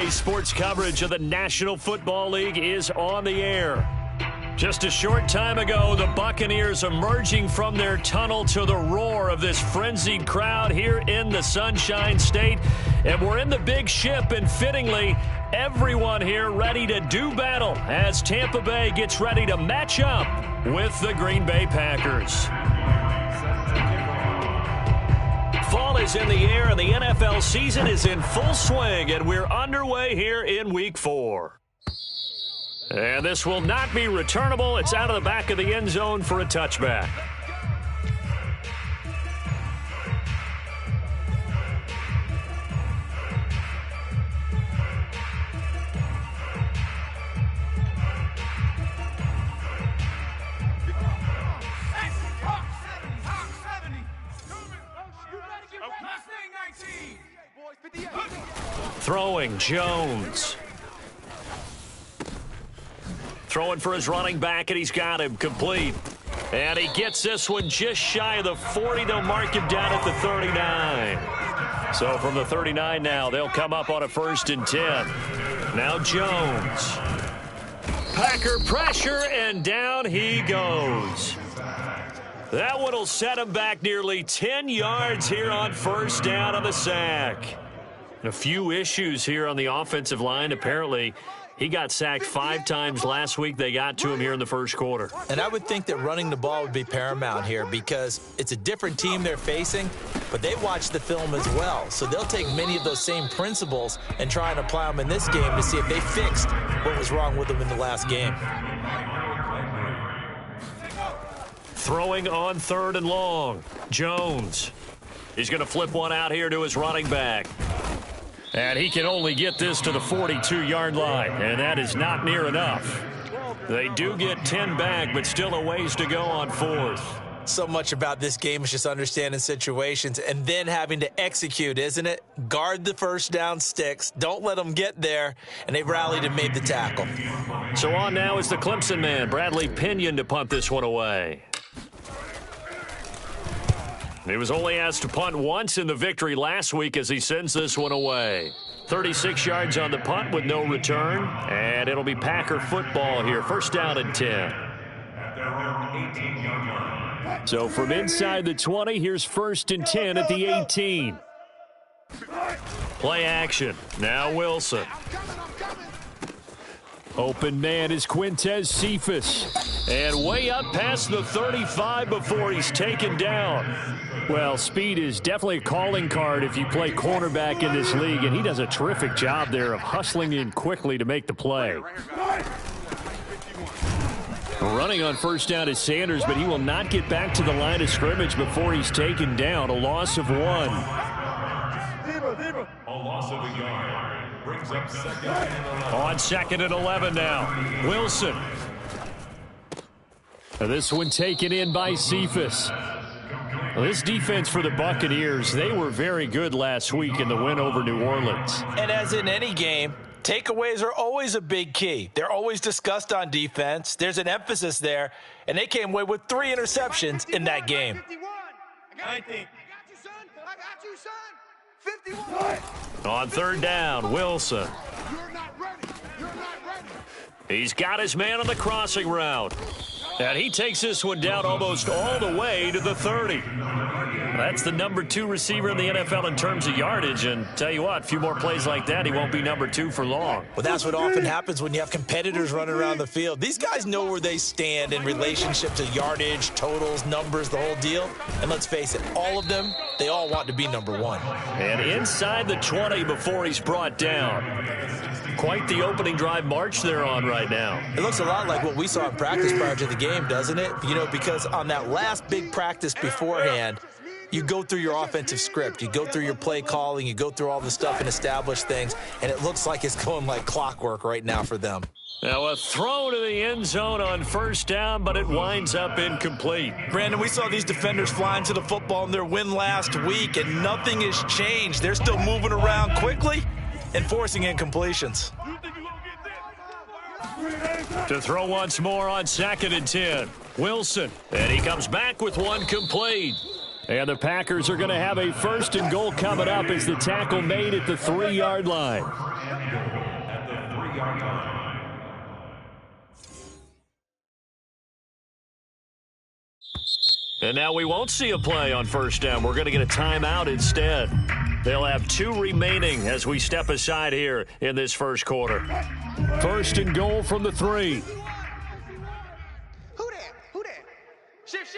Saturday's sports coverage of the National Football League is on the air. Just a short time ago, the Buccaneers emerging from their tunnel to the roar of this frenzied crowd here in the Sunshine State. And we're in the big ship, and fittingly, everyone here ready to do battle as Tampa Bay gets ready to match up with the Green Bay Packers. Fall is in the air, and the NFL season is in full swing, and we're underway here in Week 4. And this will not be returnable. It's out of the back of the end zone for a touchback. Throwing, Jones. Throwing for his running back, and he's got him complete. And he gets this one just shy of the 40. They'll mark him down at the 39. So from the 39 now, they'll come up on a 1st and 10. Now Jones. Packer pressure, and down he goes. That one will set him back nearly 10 yards here on 1st down on the sack. A few issues here on the offensive line. Apparently, he got sacked 5 times last week. They got to him here in the first quarter. And I would think that running the ball would be paramount here because it's a different team they're facing, but they watch the film as well. So they'll take many of those same principles and try and apply them in this game to see if they fixed what was wrong with them in the last game. Throwing on 3rd and long. Jones. He's going to flip one out here to his running back. And he can only get this to the 42-yard line, and that is not near enough. They do get 10 back, but still a ways to go on 4th. So much about this game is just understanding situations and then having to execute, isn't it? Guard the 1st down sticks. Don't let them get there, and they rallied and made the tackle. So on now is the Clemson man, Bradley Pinion, to punt this one away. He was only asked to punt once in the victory last week as he sends this one away. 36 yards on the punt with no return, and it'll be Packer football here. 1st down and 10. So from inside the 20, here's 1st and 10 at the 18. Play action. Now Wilson. Open man is Quintez Cephas. And way up past the 35 before he's taken down. Well, speed is definitely a calling card if you play cornerback in this league, and he does a terrific job there of hustling in quickly to make the play. Running on 1st down is Sanders, but he will not get back to the line of scrimmage before he's taken down. A loss of 1. A loss of a yard. Brings up 2nd and 11. On 2nd and 11 now. Wilson. This one taken in by Cephas. Well, this defense for the Buccaneers, they were very good last week in the win over New Orleans. And as in any game, takeaways are always a big key. They're always discussed on defense. There's an emphasis there, and they came away with 3 interceptions in that game. 51. On 3rd down, Wilson. He's got his man on the crossing route. And he takes this one down almost all the way to the 30. That's the number 2 receiver in the NFL in terms of yardage. And tell you what, a few more plays like that, he won't be number 2 for long. Well, that's what often happens when you have competitors running around the field. These guys know where they stand in relationship to yardage, totals, numbers, the whole deal. And let's face it, all of them, they all want to be number 1. And inside the 20 before he's brought down. Quite the opening drive march they're on right now. It looks a lot like what we saw in practice prior to the game, doesn't it? You know, because on that last big practice beforehand, you go through your offensive script. You go through your play calling. You go through all the stuff and establish things. And it looks like it's going like clockwork right now for them. Now a throw to the end zone on 1st down, but it winds up incomplete. Brandon, we saw these defenders flying to the football in their win last week, and nothing has changed. They're still moving around quickly and forcing incompletions. To throw once more on 2nd and 10. Wilson. And he comes back with one complete. And the Packers are going to have a 1st and goal coming up as the tackle made at the 3-yard line. And now we won't see a play on 1st down. We're going to get a timeout instead. They'll have 2 remaining as we step aside here in this 1st quarter. 1st and goal from the 3. Who that? Shift.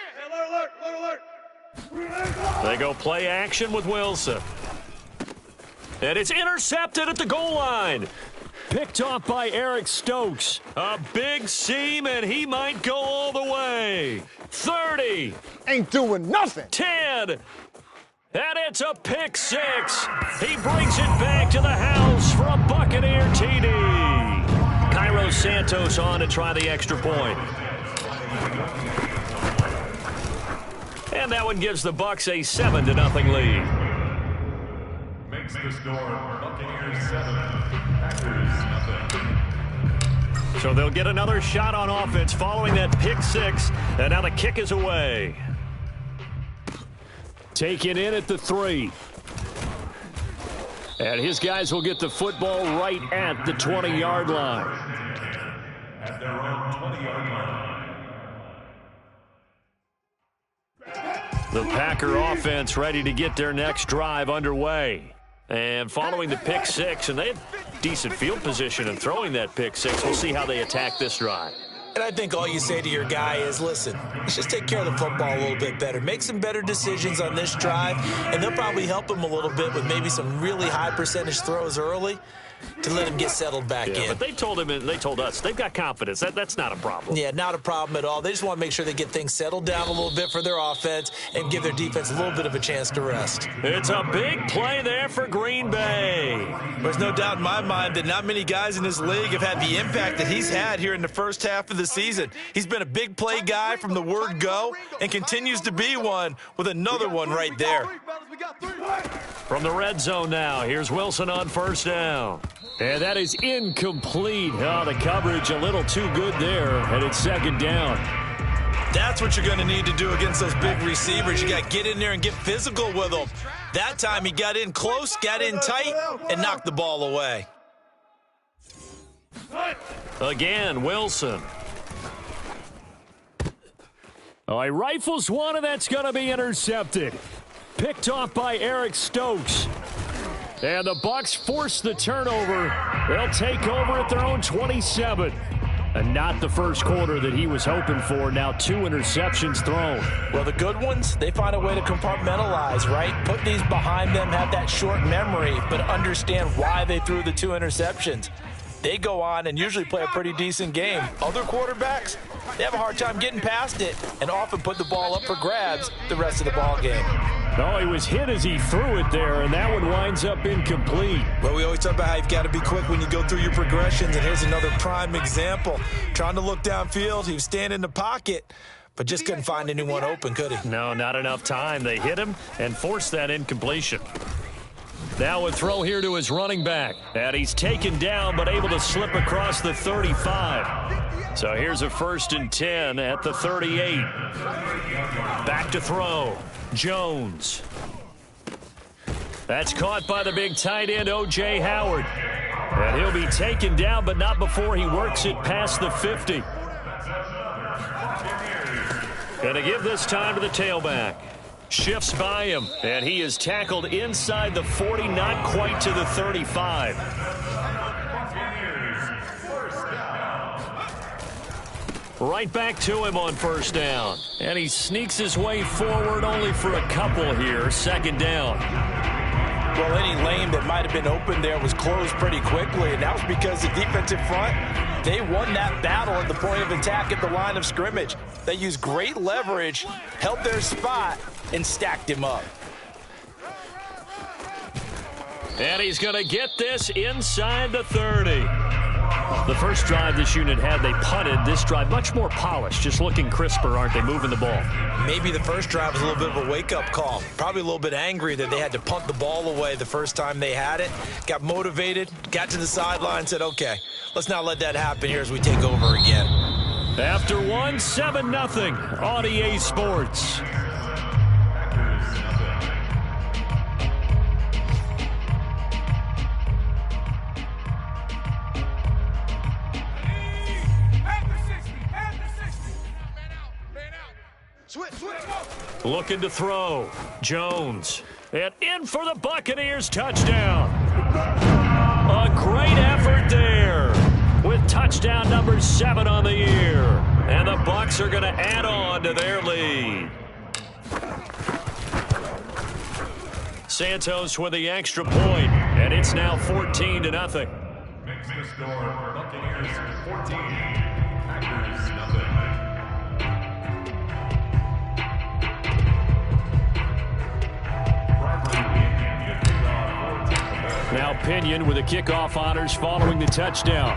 Alert. They go play action with Wilson. And it's intercepted at the goal line. Picked off by Eric Stokes. A big seam, and he might go all the way. 30. Ain't doing nothing. 10. And it's a pick 6. He brings it back to the house for a Buccaneer TD. Cairo Santos on to try the extra point. And that one gives the Bucs a 7-0 lead. Makes the score Buccaneers 7, Packers 0. So they'll get another shot on offense following that pick 6. And now the kick is away. Taken in at the 3. And his guys will get the football right at the 20-yard line. At their own 20-yard line. The Packer offense ready to get their next drive underway. And following the pick 6, and they had decent field position in throwing that pick 6. We'll see how they attack this drive. And I think all you say to your guy is, listen, let's just take care of the football a little bit better. Make some better decisions on this drive, and they'll probably help him a little bit with maybe some really high percentage throws early to let him get settled back in. But they told him, and they told us, they've got confidence. That's not a problem. Yeah, not a problem at all. They just want to make sure they get things settled down a little bit for their offense and give their defense a little bit of a chance to rest. It's a big play there for Green Bay. There's no doubt in my mind that not many guys in this league have had the impact that he's had here in the first half of the season. He's been a big play guy from the word go and continues to be one with another one right there. From the red zone now, here's Wilson on 1st down. And that is incomplete. Oh, the coverage a little too good there, and it's 2nd down. That's what you're going to need to do against those big receivers. You got to get in there and get physical with them. That time he got in close, got in tight, and knocked the ball away. Again, Wilson. Oh, he rifles one, and that's going to be intercepted. Picked off by Eric Stokes. And the Bucs force the turnover. They'll take over at their own 27. And not the 1st quarter that he was hoping for. Now 2 interceptions thrown. Well, the good ones, they find a way to compartmentalize, right? Put these behind them, have that short memory, but understand why they threw the 2 interceptions. They go on and usually play a pretty decent game. Other quarterbacks, they have a hard time getting past it and often put the ball up for grabs the rest of the ball game. No, he was hit as he threw it there, and that one winds up incomplete. Well, we always talk about how you've got to be quick when you go through your progressions, and here's another prime example. Trying to look downfield, he was standing in the pocket, but just couldn't find anyone open, could he? No, not enough time. They hit him and forced that incompletion. Now a throw here to his running back. And he's taken down, but able to slip across the 35. So here's a 1st and 10 at the 38. Back to throw. Jones. That's caught by the big tight end, O.J. Howard. And he'll be taken down, but not before he works it past the 50. Gonna give this time to the tailback. Shifts by him, and he is tackled inside the 40, not quite to the 35. Right back to him on 1st down. And he sneaks his way forward only for a couple here. 2nd down. Well, any lane that might have been open there was closed pretty quickly, and that was because the defensive front, they won that battle at the point of attack at the line of scrimmage. They used great leverage, held their spot, and stacked him up. And he's going to get this inside the 30. The first drive this unit had, they punted. This drive, much more polished, just looking crisper, aren't they, moving the ball? Maybe the first drive was a little bit of a wake-up call. Probably a little bit angry that they had to punt the ball away the first time they had it. Got motivated, got to the sideline, said, okay, let's not let that happen here as we take over again. After one, 7-0 on EA Sports. Looking to throw. Jones. And in for the Buccaneers touchdown. A great effort there with touchdown number 7 on the year. And the Bucs are going to add on to their lead. Santos with the extra point, and it's now 14-0. Makes the score Buccaneers 14, Packers nothing. Now Pinion with the kickoff honors following the touchdown.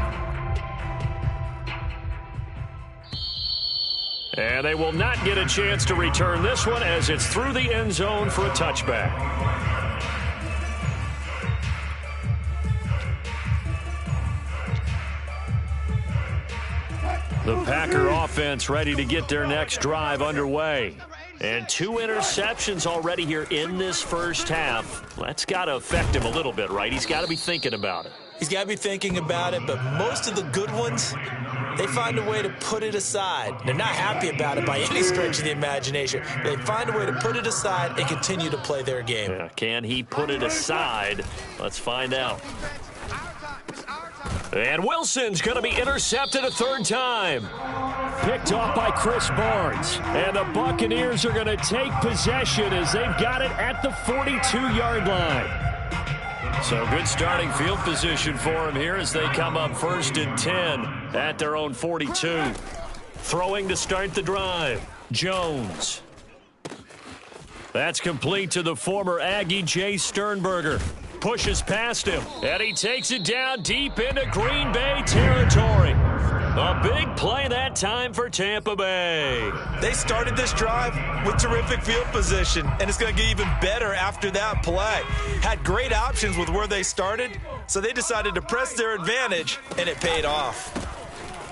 And they will not get a chance to return this one as it's through the end zone for a touchback. The Packer offense ready to get their next drive underway. And 2 interceptions already here in this first half. That's got to affect him a little bit, right? He's got to be thinking about it. He's got to be thinking about it, but most of the good ones, they find a way to put it aside. They're not happy about it by any stretch of the imagination. They find a way to put it aside and continue to play their game. Yeah, can he put it aside? Let's find out. And Wilson's going to be intercepted a 3rd time. Picked off by Chris Barnes. And the Buccaneers are going to take possession as they've got it at the 42-yard line. So good starting field position for him here as they come up 1st and 10 at their own 42. Throwing to start the drive. Jones. That's complete to the former Aggie Jay Sternberger. Pushes past him, and he takes it down deep into Green Bay territory. A big play that time for Tampa Bay. They started this drive with terrific field position, and it's going to get even better after that play. Had great options with where they started, so they decided to press their advantage, and it paid off.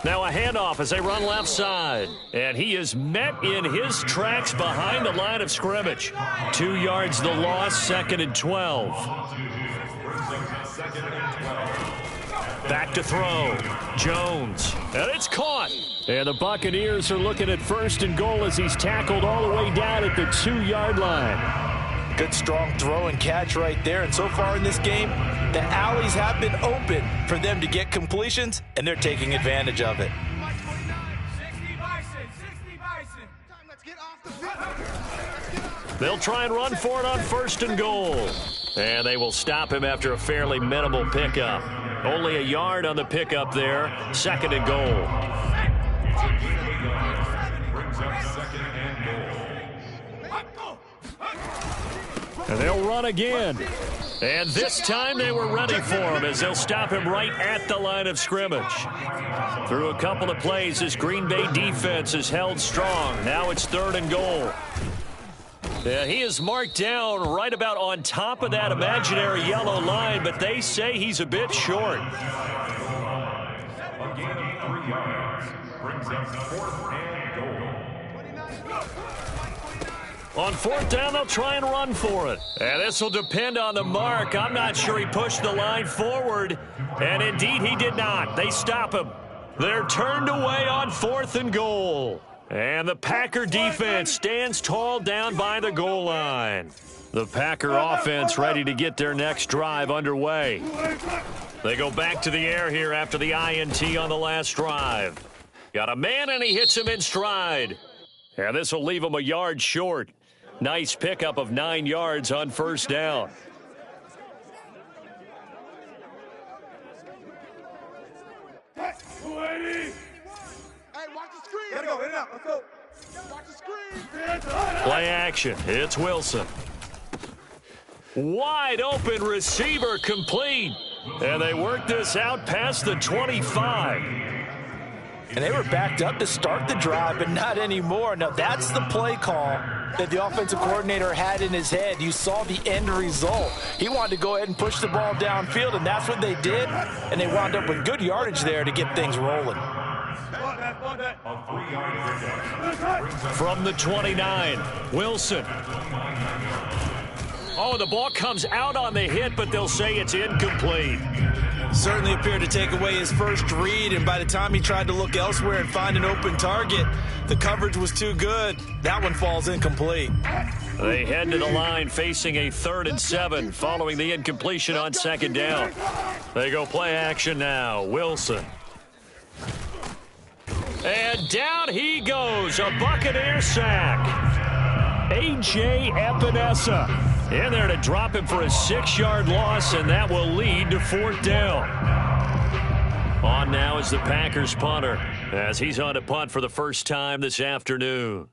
Now a handoff as they run left side. And he is met in his tracks behind the line of scrimmage. 2 yards the loss, 2nd and 12. Back to throw. Jones. And it's caught. And the Buccaneers are looking at 1st and goal as he's tackled all the way down at the 2-yard line. Good, strong throw and catch right there. And so far in this game, the alleys have been open for them to get completions, and they're taking advantage of it. They'll try and run for it on 1st and goal. And they will stop him after a fairly minimal pickup. Only a yard on the pickup there. 2nd and goal. Brings up 2nd and goal. And they'll run again. And this time they were ready for him as they'll stop him right at the line of scrimmage. Through a couple of plays, this Green Bay defense is held strong. Now it's 3rd and goal. Yeah, he is marked down right about on top of that imaginary yellow line, but they say he's a bit short. A gain of 3 yards. Brings up 4th and goal. On 4th down, they'll try and run for it. And this will depend on the mark. I'm not sure he pushed the line forward. And indeed, he did not. They stop him. They're turned away on 4th and goal. And the Packer defense stands tall down by the goal line. The Packer offense ready to get their next drive underway. They go back to the air here after the INT on the last drive. Got a man, and he hits him in stride. And this will leave him a yard short. Nice pickup of 9 yards on 1st down. Hey, watch the screen. Gotta go, in and out. Let's go. Watch the screen. Play action. It's Wilson. Wide open receiver complete. And they work this out past the 25. And they were backed up to start the drive, but not anymore. Now, that's the play call that the offensive coordinator had in his head. You saw the end result. He wanted to go ahead and push the ball downfield, and that's what they did. And they wound up with good yardage there to get things rolling. From the 29, Wilson. Oh, the ball comes out on the hit, but they'll say it's incomplete. Certainly appeared to take away his first read, and by the time he tried to look elsewhere and find an open target, the coverage was too good. That one falls incomplete. They head to the line facing a 3rd and 7 following the incompletion on 2nd down. They go play action now. Wilson. And down he goes. A Buccaneer sack. A.J. Epinesa in there to drop him for a 6-yard loss, and that will lead to 4th down. On now is the Packers punter as he's on to punt for the first time this afternoon.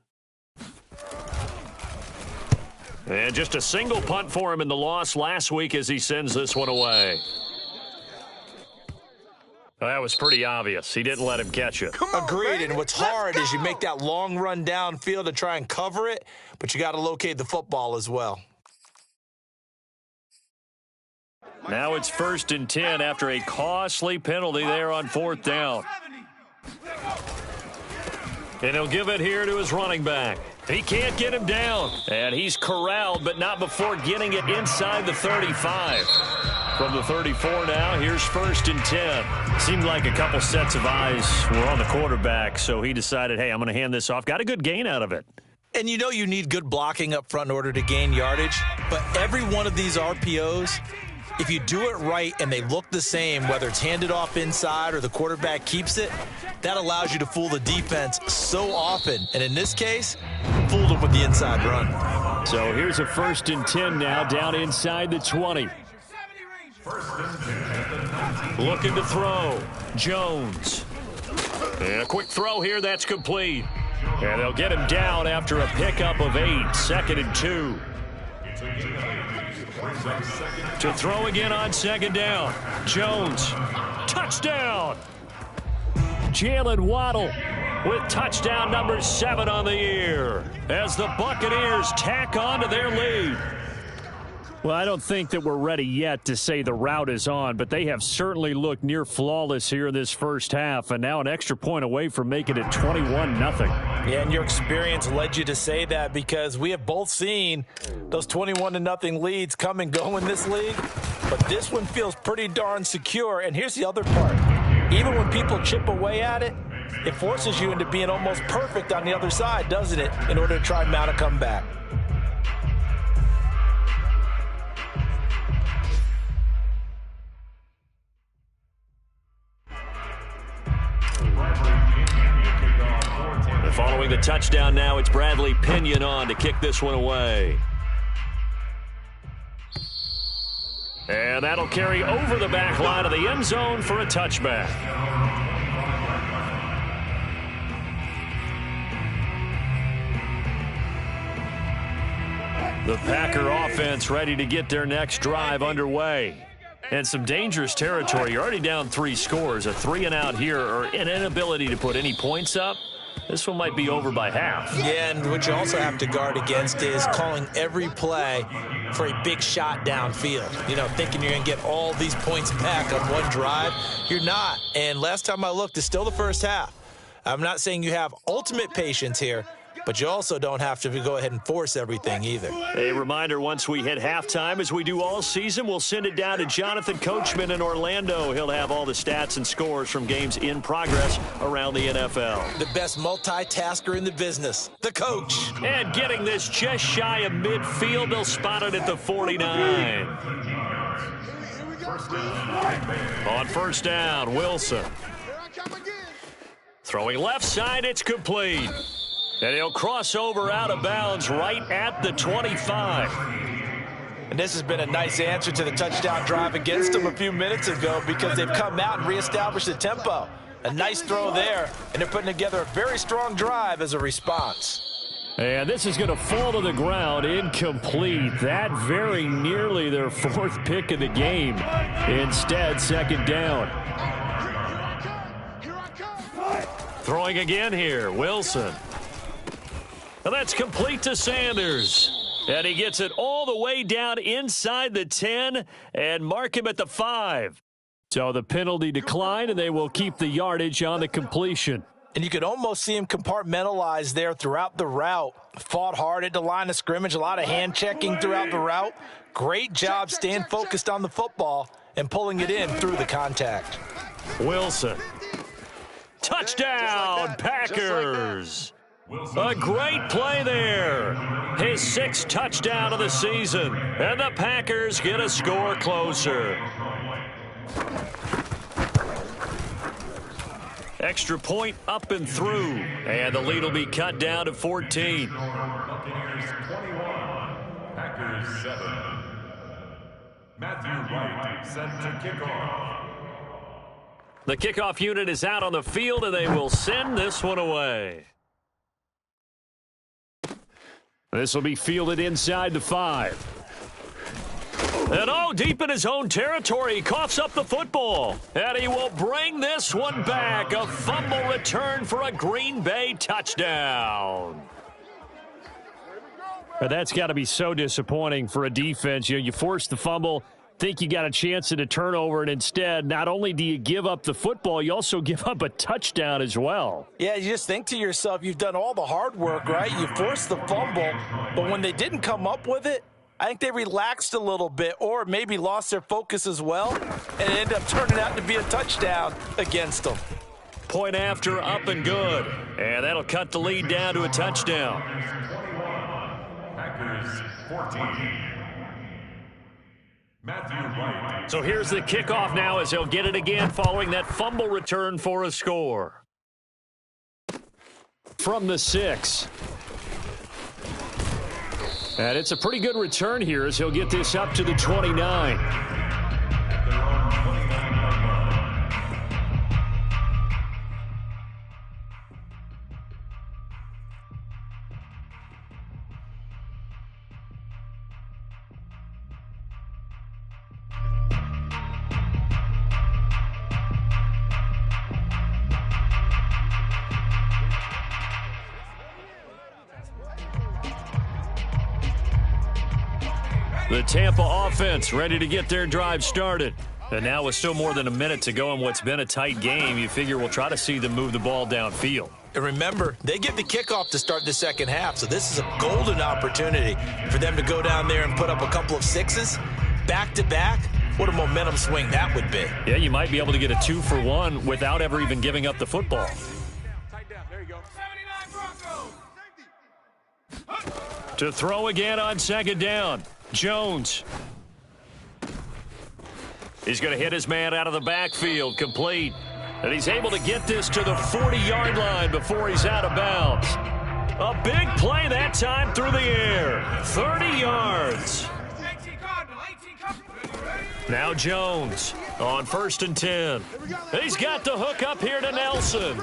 And just a single punt for him in the loss last week as he sends this one away. Well, that was pretty obvious. He didn't let him catch it. Agreed, and what's hard is you make that long run downfield to try and cover it, but you got to locate the football as well. Now it's 1st and 10 after a costly penalty there on 4th down. And he'll give it here to his running back. He can't get him down. And he's corralled, but not before getting it inside the 35. From the 34 now, here's 1st and 10. Seemed like a couple sets of eyes were on the quarterback, so he decided, hey, I'm going to hand this off. Got a good gain out of it. And you know you need good blocking up front in order to gain yardage, but every one of these RPOs, if you do it right and they look the same, whether it's handed off inside or the quarterback keeps it, that allows you to fool the defense so often. And in this case, fooled them with the inside run. So here's a 1st and 10 now down inside the 20. Looking to throw. Jones. And a quick throw here, that's complete. And they'll get him down after a pickup of 8. 2nd and 2. To throw again on 2nd down. Jones. Touchdown. Jalen Waddle with touchdown number 7 on the year as the Buccaneers tack on to their lead. Well, I don't think that we're ready yet to say the route is on, but they have certainly looked near flawless here in this first half, and now an extra point away from making it 21-0. Yeah, and your experience led you to say that because we have both seen those 21-0 leads come and go in this league, but this one feels pretty darn secure. And here's the other part. Even when people chip away at it, it forces you into being almost perfect on the other side, doesn't it, in order to try and mount a comeback. Following the touchdown now, it's Bradley Pinion on to kick this one away. And that'll carry over the back line of the end zone for a touchback. The Packer offense ready to get their next drive underway. And some dangerous territory. You're already down 3 scores. A 3-and-out here or an inability to put any points up. This one might be over by half. Yeah, and what you also have to guard against is calling every play for a big shot downfield. You know, thinking you're going to get all these points back on one drive. You're not. And last time I looked, it's still the first half. I'm not saying you have ultimate patience here, but you also don't have to go ahead and force everything either. A reminder, once we hit halftime, as we do all season, we'll send it down to Jonathan Coachman in Orlando. He'll have all the stats and scores from games in progress around the NFL. The best multitasker in the business, the coach. And getting this just shy of midfield, they'll spot it at the 49. On 1st down, Wilson. Throwing left side, it's complete. And he'll cross over out of bounds right at the 25. And this has been a nice answer to the touchdown drive against them a few minutes ago because they've come out and reestablished the tempo. A nice throw there, and they're putting together a very strong drive as a response. And this is going to fall to the ground, incomplete. That very nearly their 4th pick of the game. Instead, 2nd down. Throwing again here, Wilson. And that's complete to Sanders. And he gets it all the way down inside the 10 and mark him at the 5. So the penalty declined, and they will keep the yardage on the completion. And you could almost see him compartmentalize there throughout the route. Fought hard at the line of scrimmage, a lot of hand checking throughout the route. Great job staying focused on the football and pulling it in through the contact. Wilson. Touchdown, Packers. A great play there. His 6th touchdown of the season. And the Packers get a score closer. Extra point up and through. And the lead will be cut down to 14. Buccaneers 21, Packers 7. Matthew Wright set to kickoff. The kickoff unit is out on the field, and they will send this one away. This will be fielded inside the 5. And deep in his own territory, he coughs up the football. And he will bring this one back. A fumble return for a Green Bay touchdown. But that's got to be so disappointing for a defense. You force the fumble, think you got a chance at a turnover, and instead, not only do you give up the football, you also give up a touchdown as well. Yeah, you just think to yourself, you've done all the hard work, right? You forced the fumble, but when they didn't come up with it, I think they relaxed a little bit or maybe lost their focus as well, and it ended up turning out to be a touchdown against them. Point after, up and good. And that'll cut the lead down to a touchdown. Packers 14. Matthew Wright. So here's the kickoff now as he'll get it again following that fumble return for a score. From the 6. And it's a pretty good return here as he'll get this up to the 29. The Tampa offense ready to get their drive started. And now with still more than a minute to go in what's been a tight game, you figure we'll try to see them move the ball downfield. And remember, they get the kickoff to start the second half, so this is a golden opportunity for them to go down there and put up a couple of 6s back-to-back. What a momentum swing that would be. Yeah, you might be able to get a 2-for-1 without ever even giving up the football. There you go. 79 Broncos. To throw again on second down. Jones. He's going to hit his man out of the backfield, complete. And he's able to get this to the 40-yard line before he's out of bounds. A big play that time through the air. 30 yards. Now Jones on 1st and 10. He's got the hook up here to Nelson.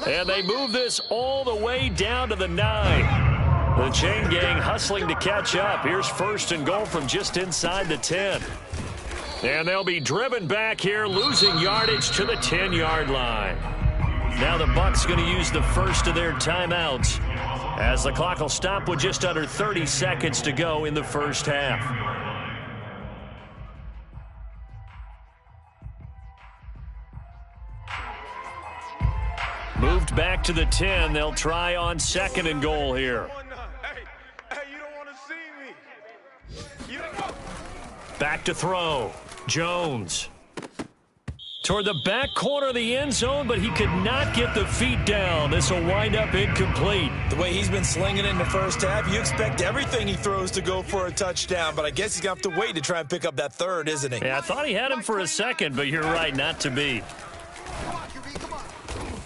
And they move this all the way down to the 9. The chain gang hustling to catch up. Here's 1st and goal from just inside the 10. And they'll be driven back here, losing yardage to the 10-yard line. Now the Bucs going to use the first of their timeouts as the clock will stop with just under 30 seconds to go in the first half. Moved back to the 10. They'll try on 2nd and goal here. Hey, you don't want to see me. Back to throw. Jones. Toward the back corner of the end zone, but he could not get the feet down. This will wind up incomplete. The way he's been slinging it in the first half, you expect everything he throws to go for a touchdown, but I guess he's going to have to wait to try and pick up that 3rd, isn't he? Yeah, I thought he had him for a second, but you're right, not to be.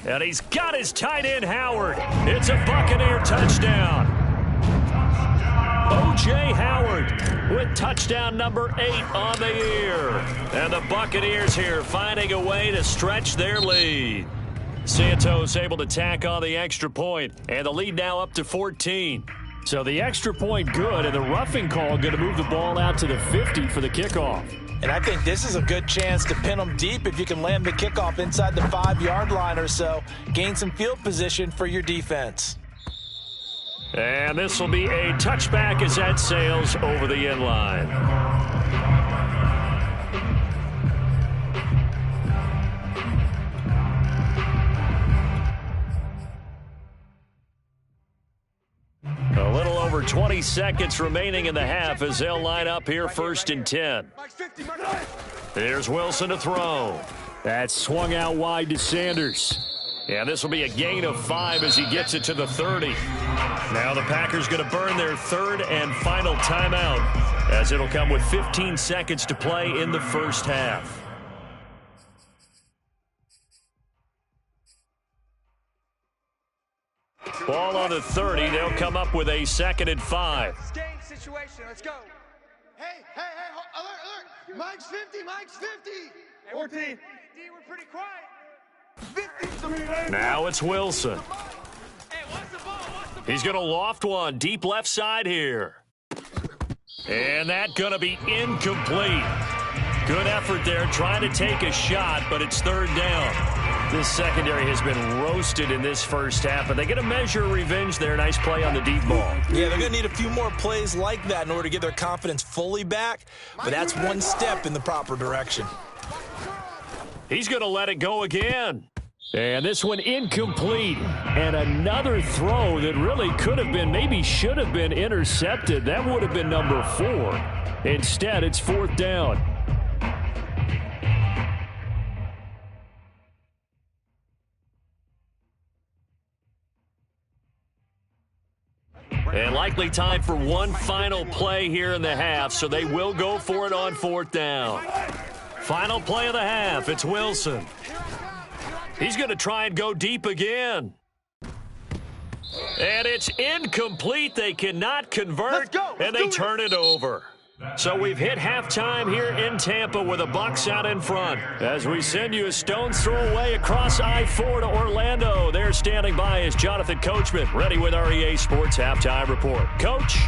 And he's got his tight end, Howard. It's a Buccaneer touchdown. O.J. Howard with touchdown number 8 on the year. And the Buccaneers here finding a way to stretch their lead. Santos able to tack on the extra point, and the lead now up to 14. So the extra point good, and the roughing call going to move the ball out to the 50 for the kickoff. And I think this is a good chance to pin them deep if you can land the kickoff inside the 5-yard line or so. Gain some field position for your defense. And this will be a touchback as that sails over the end line. 20 seconds remaining in the half as they'll line up here 1st and 10. Here's Wilson to throw. That swung out wide to Sanders. Yeah, this will be a gain of 5 as he gets it to the 30. Now the Packers going to burn their 3rd and final timeout as it'll come with 15 seconds to play in the first half. Ball on the 30. They'll come up with a 2nd and 5. Game situation. Let's go. Hey, alert. Mike's 50. 14. D, we're pretty quiet. 50. Now it's Wilson. He's going to loft one deep left side here. And that's going to be incomplete. Good effort there trying to take a shot, but it's 3rd down. This secondary has been roasted in this first half, but they get a measure of revenge there. Nice play on the deep ball. Yeah, they're going to need a few more plays like that in order to get their confidence fully back, but that's one step in the proper direction. He's going to let it go again. And this one incomplete. And another throw that really could have been, maybe should have been intercepted. That would have been number 4. Instead, it's 4th down. And likely time for one final play here in the half, so they will go for it on 4th down. Final play of the half, it's Wilson. He's going to try and go deep again. And it's incomplete. They cannot convert, and they turn it over. So we've hit halftime here in Tampa with the Bucs out in front. As we send you a stone's throw away across I-4 to Orlando. There standing by is Jonathan Coachman, ready with our EA Sports Halftime Report. Coach.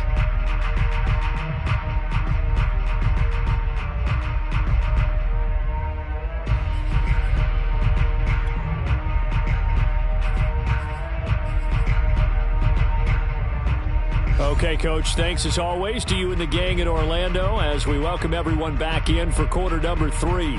Okay, Coach, thanks as always to you and the gang in Orlando as we welcome everyone back in for quarter number 3.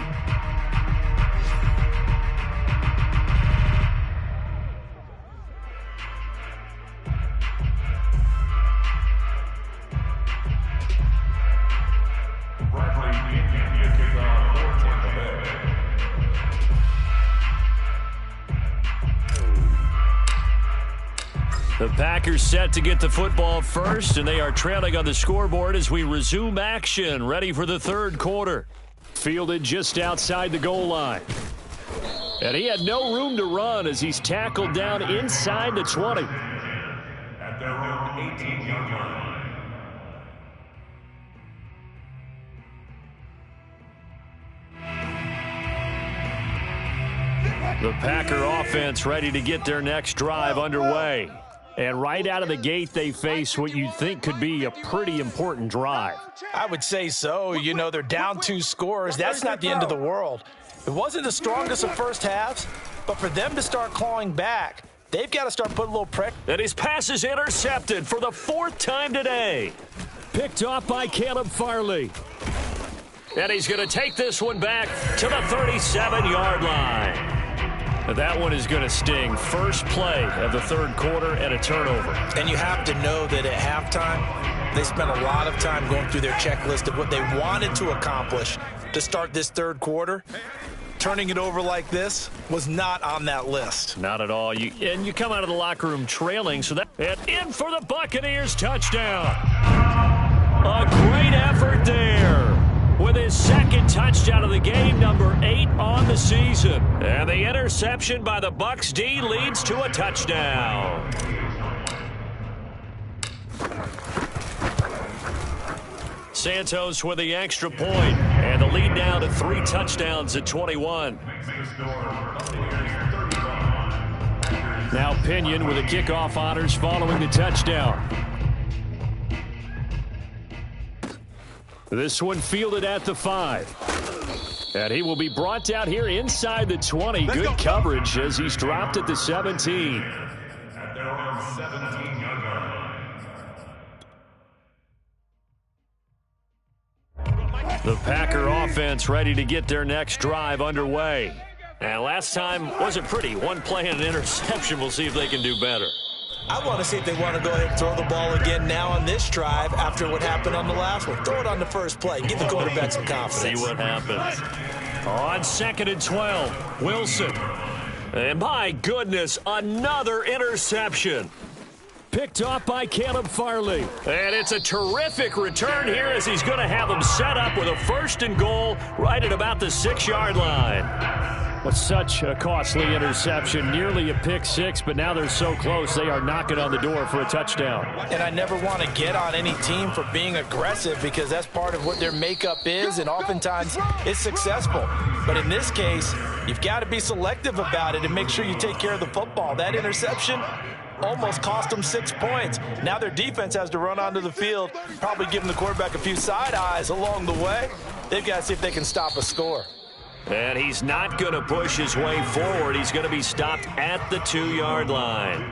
The Packers set to get the football first, and they are trailing on the scoreboard as we resume action, ready for the 3rd quarter. Fielded just outside the goal line. And he had no room to run as he's tackled down inside the 20. At their own 18-yard line. The Packer offense ready to get their next drive underway. And right out of the gate, they face what you'd think could be a pretty important drive. I would say so. You know, they're down 2 scores. That's not the end of the world. It wasn't the strongest of first halves, but for them to start clawing back, they've got to start putting a little pressure. And his pass is intercepted for the 4th time today. Picked off by Caleb Farley. And he's going to take this one back to the 37-yard line. That one is going to sting. First play of the 3rd quarter and a turnover. And you have to know that at halftime, they spent a lot of time going through their checklist of what they wanted to accomplish to start this 3rd quarter. Turning it over like this was not on that list. Not at all. And you come out of the locker room trailing, so that and in for the Buccaneers touchdown. A great effort there. With his 2nd touchdown of the game, number 8 on the season. And the interception by the Bucs D leads to a touchdown. Santos with the extra point, and the lead now to 3 touchdowns at 21. Now Pinion with the kickoff honors following the touchdown. This one fielded at the 5. And he will be brought down here inside the 20. Good coverage as he's dropped at the 17. At their own 17-yard line. The Packer offense ready to get their next drive underway. And last time wasn't pretty. One play and an interception. We'll see if they can do better. I want to see if they want to go ahead and throw the ball again now on this drive after what happened on the last one. Throw it on the first play. Give the quarterback some confidence. See what happens. On 2nd and 12, Wilson. And my goodness, another interception. Picked off by Caleb Farley. And it's a terrific return here as he's going to have them set up with a 1st and goal right at about the 6-yard line. Well, such a costly interception, nearly a pick six, but now they're so close they are knocking on the door for a touchdown. And I never want to get on any team for being aggressive because that's part of what their makeup is, and oftentimes it's successful. But in this case, you've got to be selective about it and make sure you take care of the football. That interception almost cost them 6 points. Now their defense has to run onto the field, probably giving the quarterback a few side eyes along the way. They've got to see if they can stop a score. And he's not going to push his way forward. He's going to be stopped at the 2-yard line.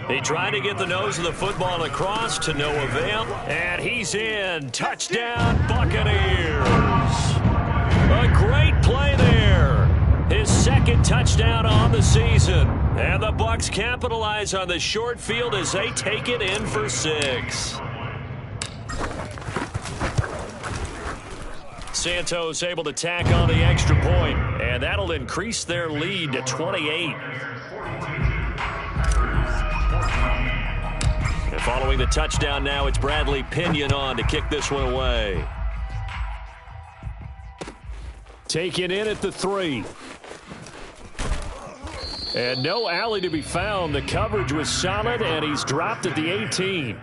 He tried to get the nose of the football across to no avail. And he's in. Touchdown, Buccaneers. A great play there. His 2nd touchdown on the season. And the Bucs capitalize on the short field as they take it in for 6. Santos able to tack on the extra point, and that'll increase their lead to 28. And following the touchdown now, it's Bradley Pinion on to kick this one away. Taken in at the 3. And no alley to be found. The coverage was solid, and he's dropped at the 18.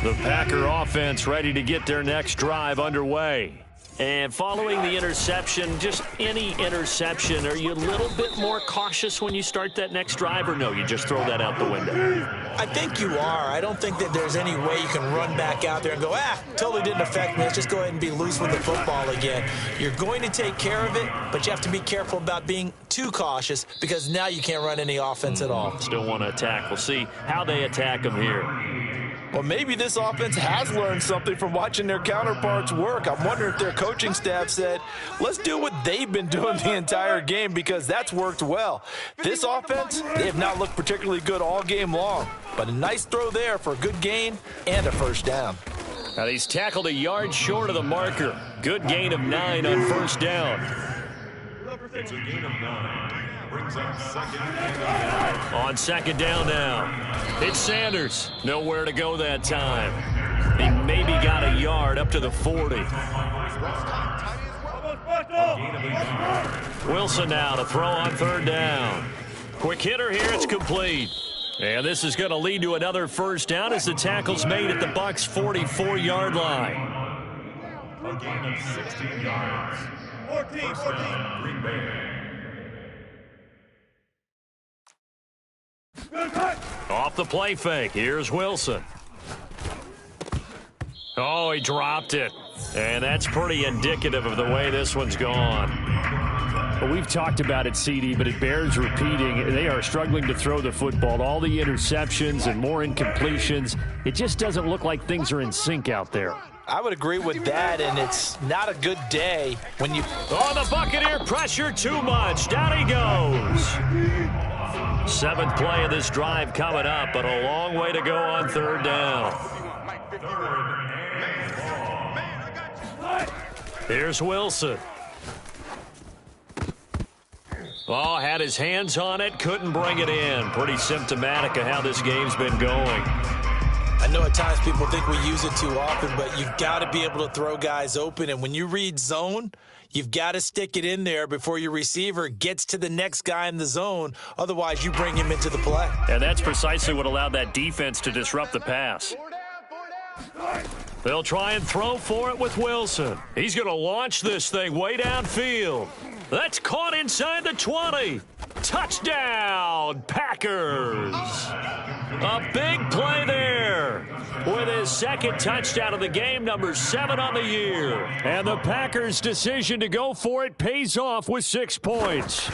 The Packer offense ready to get their next drive underway. And following the interception, just any interception, are you a little bit more cautious when you start that next drive, or no, you just throw that out the window? I think you are. I don't think that there's any way you can run back out there and go, totally didn't affect me. Let's just go ahead and be loose with the football again. You're going to take care of it, but you have to be careful about being too cautious because now you can't run any offense at all. Still want to attack. We'll see how they attack them here. Well, maybe this offense has learned something from watching their counterparts work. I'm wondering if their coaching staff said, let's do what they've been doing the entire game because that's worked well. This offense, they have not looked particularly good all game long, but a nice throw there for a good gain and a 1st down. Now he's tackled a yard short of the marker. Good gain of 9 on 1st down. It's a gain of 9. Brings up 2nd and 9. On 2nd down now. It's Sanders. Nowhere to go that time. He maybe got a yard up to the 40. Wilson now to throw on 3rd down. Quick hitter here. It's complete. And this is going to lead to another 1st down as the tackle's made at the Bucs' 44-yard line. A gain of 16 yards. 14 down, Green Bay. Off the play fake. Here's Wilson. Oh, he dropped it. And that's pretty indicative of the way this one's gone. Well, we've talked about it, CD, but it bears repeating. They are struggling to throw the football. All the interceptions and more incompletions. It just doesn't look like things are in sync out there. I would agree with that, and it's not a good day when you... Oh, the Buccaneer pressure too much. Down he goes. 7th play of this drive coming up, but a long way to go on 3rd down. Here's Wilson. Oh, had his hands on it, couldn't bring it in. Pretty symptomatic of how this game's been going. I know at times people think we use it too often, but you've got to be able to throw guys open. And when you read zone, you've got to stick it in there before your receiver gets to the next guy in the zone. Otherwise, you bring him into the play. And that's precisely what allowed that defense to disrupt the pass. They'll try and throw for it with Wilson. He's going to launch this thing way downfield. That's caught inside the 20. Touchdown, Packers. A big play there with his 2nd touchdown of the game, number 7 on the year. And the Packers' decision to go for it pays off with 6 points.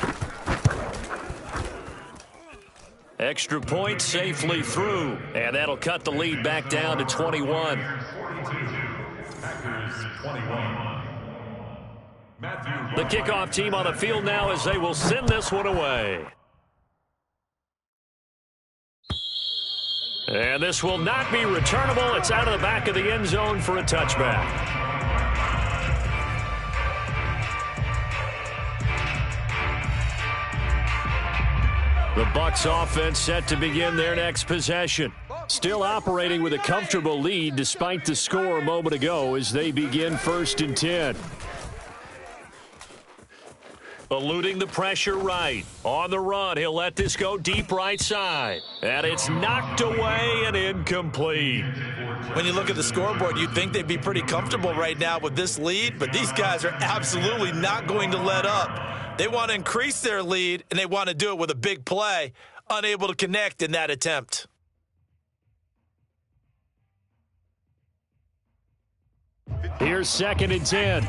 Extra point safely through, and that'll cut the lead back down to 21. Packers 21. The kickoff team on the field now as they will send this one away. And this will not be returnable. It's out of the back of the end zone for a touchback. The Bucs offense set to begin their next possession. Still operating with a comfortable lead despite the score a moment ago as they begin 1st and 10. Eluding the pressure right. On the run, he'll let this go deep right side. And it's knocked away and incomplete. When you look at the scoreboard, you'd think they'd be pretty comfortable right now with this lead, but these guys are absolutely not going to let up. They want to increase their lead, and they want to do it with a big play. Unable to connect in that attempt. Here's 2nd and 10.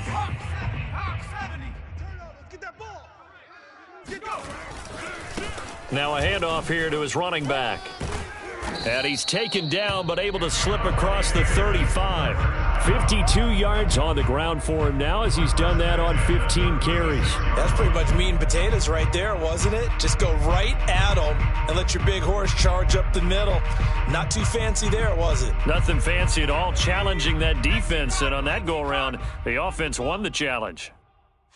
Now a handoff here to his running back. And he's taken down but able to slip across the 35. 52 yards on the ground for him now as he's done that on 15 carries. That's pretty much meat and potatoes right there, wasn't it? Just go right at them and let your big horse charge up the middle. Not too fancy there, was it? Nothing fancy at all, challenging that defense. And on that go-around, the offense won the challenge.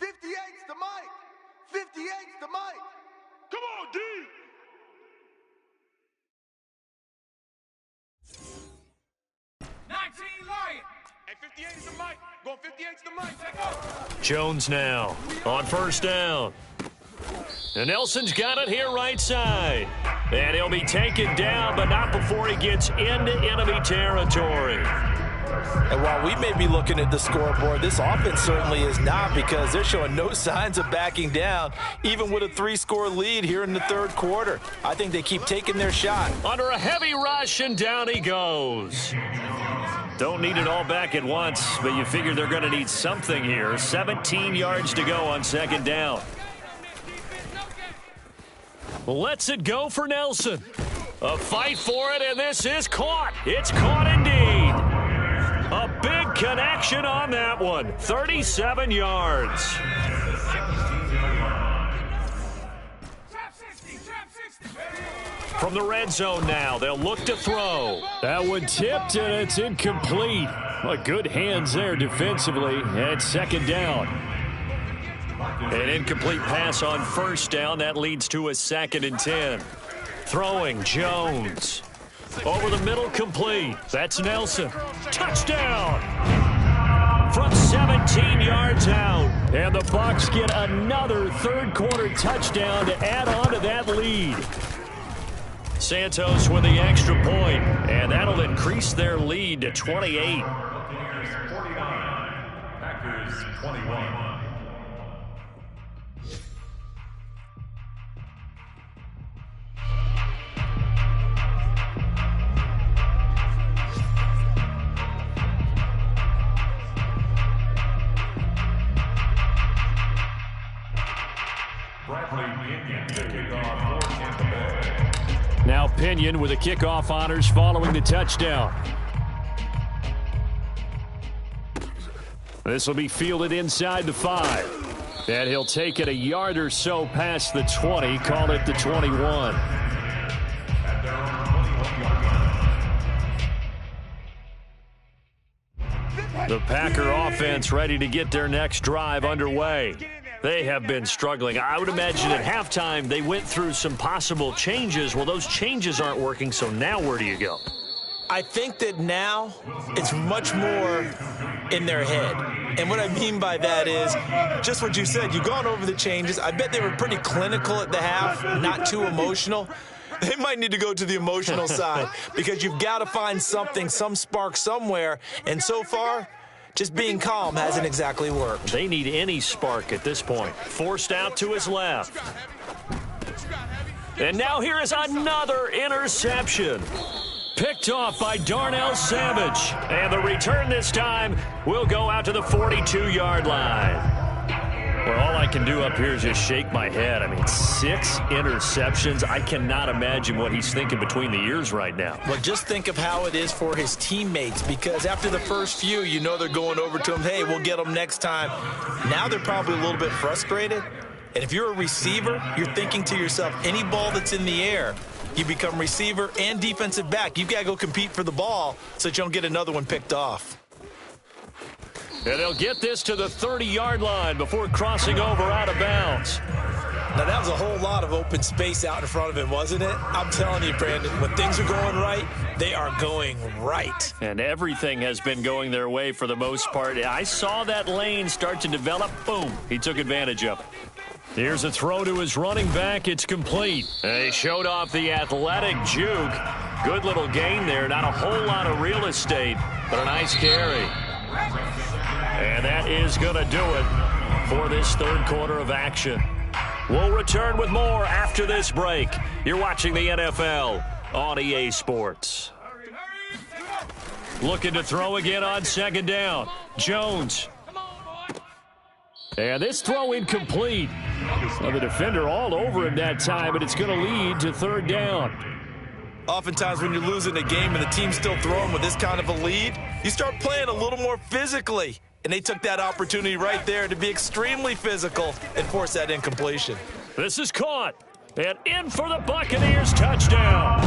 58's the mic. 58's the mic. Come on, D. Hey, 58's the mic. Going 58's the mic. Take off. Jones now on 1st down. And Nelson's got it here right side. And he'll be taken down, but not before he gets into enemy territory. And while we may be looking at the scoreboard, this offense certainly is not, because they're showing no signs of backing down, even with a 3-score lead here in the 3rd quarter. I think they keep taking their shot. Under a heavy rush, and down he goes. Don't need it all back at once, but you figure they're going to need something here. 17 yards to go on 2nd down. Lets it go for Nelson. A fight for it, and this is caught. It's caught indeed. A big connection on that one. 37 yards. From the red zone now, they'll look to throw. That one tipped, and it's incomplete. Well, good hands there defensively at 2nd down. An incomplete pass on 1st down. That leads to a 2nd and 10. Throwing, Jones. Over the middle, complete. That's Nelson. Touchdown! From 17 yards out. And the Bucs get another 3rd quarter touchdown to add on to that lead. Santos with the extra point, and that'll increase their lead to 28. Packers 21. Now Pinion with the kickoff honors following the touchdown. This will be fielded inside the 5. And he'll take it a yard or so past the 20, call it the 21. The Packer offense ready to get their next drive underway. They have been struggling. I would imagine at halftime they went through some possible changes. Well, those changes aren't working, so now where do you go? I think that now it's much more in their head. And what I mean by that is just what you said. You've gone over the changes. I bet they were pretty clinical at the half, not too emotional. They might need to go to the emotional side, because you've got to find something, some spark somewhere. And so far, just being calm hasn't exactly worked. They need any spark at this point. Forced out to his left. And now here is another interception. Picked off by Darnell Savage. And the return this time will go out to the 42-yard line. Well, all I can do up here is just shake my head. I mean, 6 interceptions. I cannot imagine what he's thinking between the ears right now. Well, just think of how it is for his teammates, because after the first few, you know they're going over to him, hey, we'll get them next time. Now they're probably a little bit frustrated. And if you're a receiver, you're thinking to yourself, any ball that's in the air, you become receiver and defensive back. You've got to go compete for the ball so that you don't get another one picked off. And they'll get this to the 30-yard line before crossing over out of bounds. Now, that was a whole lot of open space out in front of him, wasn't it? I'm telling you, Brandon, when things are going right, they are going right. And everything has been going their way for the most part. I saw that lane start to develop. Boom. He took advantage of it. Here's a throw to his running back. It's complete. He showed off the athletic juke. Good little gain there. Not a whole lot of real estate, but a nice carry. And that is going to do it for this third quarter of action. We'll return with more after this break. You're watching the NFL on EA Sports. Looking to throw again on second down. Jones. And this throw incomplete. Well, the defender all over him that time, but it's going to lead to third down. Oftentimes when you're losing a game and the team's still throwing with this kind of a lead, you start playing a little more physically. And they took that opportunity right there to be extremely physical and force that incompletion. This is caught. And in for the Buccaneers touchdown.